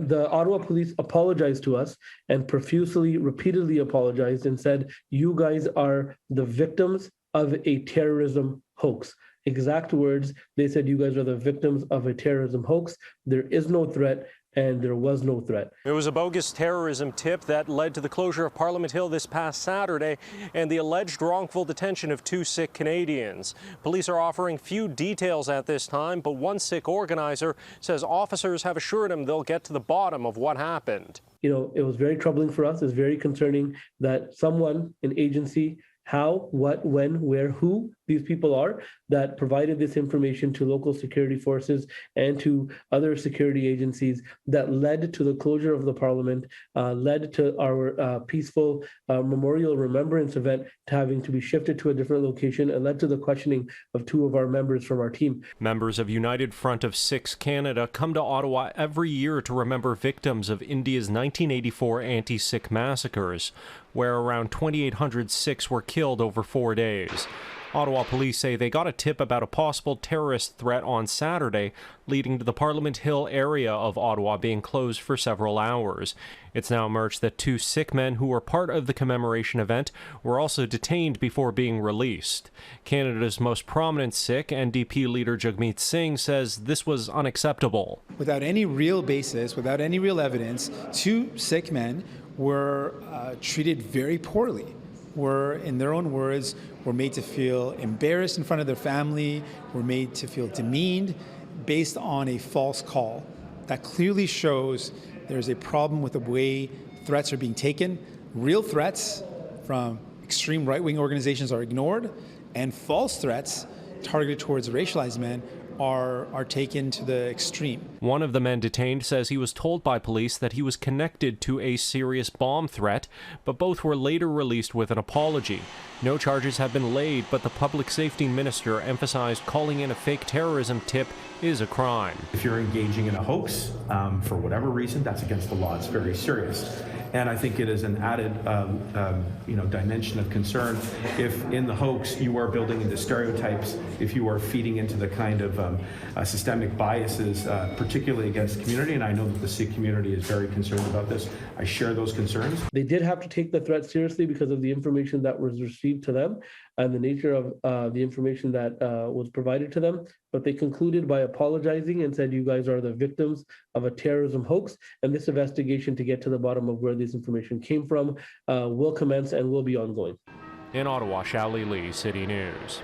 the Ottawa police apologized to us and profusely, repeatedly apologized and said, you guys are the victims of a terrorism hoax. Exact words, they said, you guys are the victims of a terrorism hoax. There is no threat, and there was no threat. It was a bogus terrorism tip that led to the closure of Parliament Hill this past Saturday and the alleged wrongful detention of 2 Sikh Canadians. Police are offering few details at this time, but one Sikh organizer says officers have assured him they'll get to the bottom of what happened. You know, it was very troubling for us. It's very concerning that someone, an agency, how, what, when, where, who these people are that provided this information to local security forces and to other security agencies that led to the closure of the parliament, led to our peaceful memorial remembrance event to having to be shifted to a different location, and led to the questioning of 2 of our members from our team. Members of United Front of Sikhs Canada come to Ottawa every year to remember victims of India's 1984 anti-Sikh massacres, where around 2,800 Sikhs were killed over 4 days. Ottawa police say they got a tip about a possible terrorist threat on Saturday, leading to the Parliament Hill area of Ottawa being closed for several hours. It's now emerged that 2 Sikh men who were part of the commemoration event were also detained before being released. Canada's most prominent Sikh, NDP leader JAGMEET SINGH, says this was unacceptable. Without any real basis, without any real evidence, 2 Sikh men were treated very poorly. Were, in their own words, were made to feel embarrassed in front of their family, were made to feel demeaned based on a false call. That clearly shows there's a problem with the way threats are being taken. Real threats from extreme right-wing organizations are ignored, and false threats targeted towards racialized men are taken to the extreme. One of the men detained says he was told by police that he was connected to a serious bomb threat, but both were later released with an apology. No charges have been laid, but the public safety minister emphasized calling in a fake terrorism tip is a crime. If you're engaging in a hoax, for whatever reason, that's against the law. It's very serious. And I think it is an added dimension of concern if in the hoax you are building into stereotypes, if you are feeding into the kind of systemic biases, particularly against the community. And I know that the Sikh community is very concerned about this. I share those concerns. They did have to take the threat seriously because of the information that was received to them and the nature of the information that was provided to them. But they concluded by apologizing and said, you guys are the victims of a terrorism hoax, and this investigation to get to the bottom of where this information came from will commence and will be ongoing. In Ottawa, Shally Lee, City News.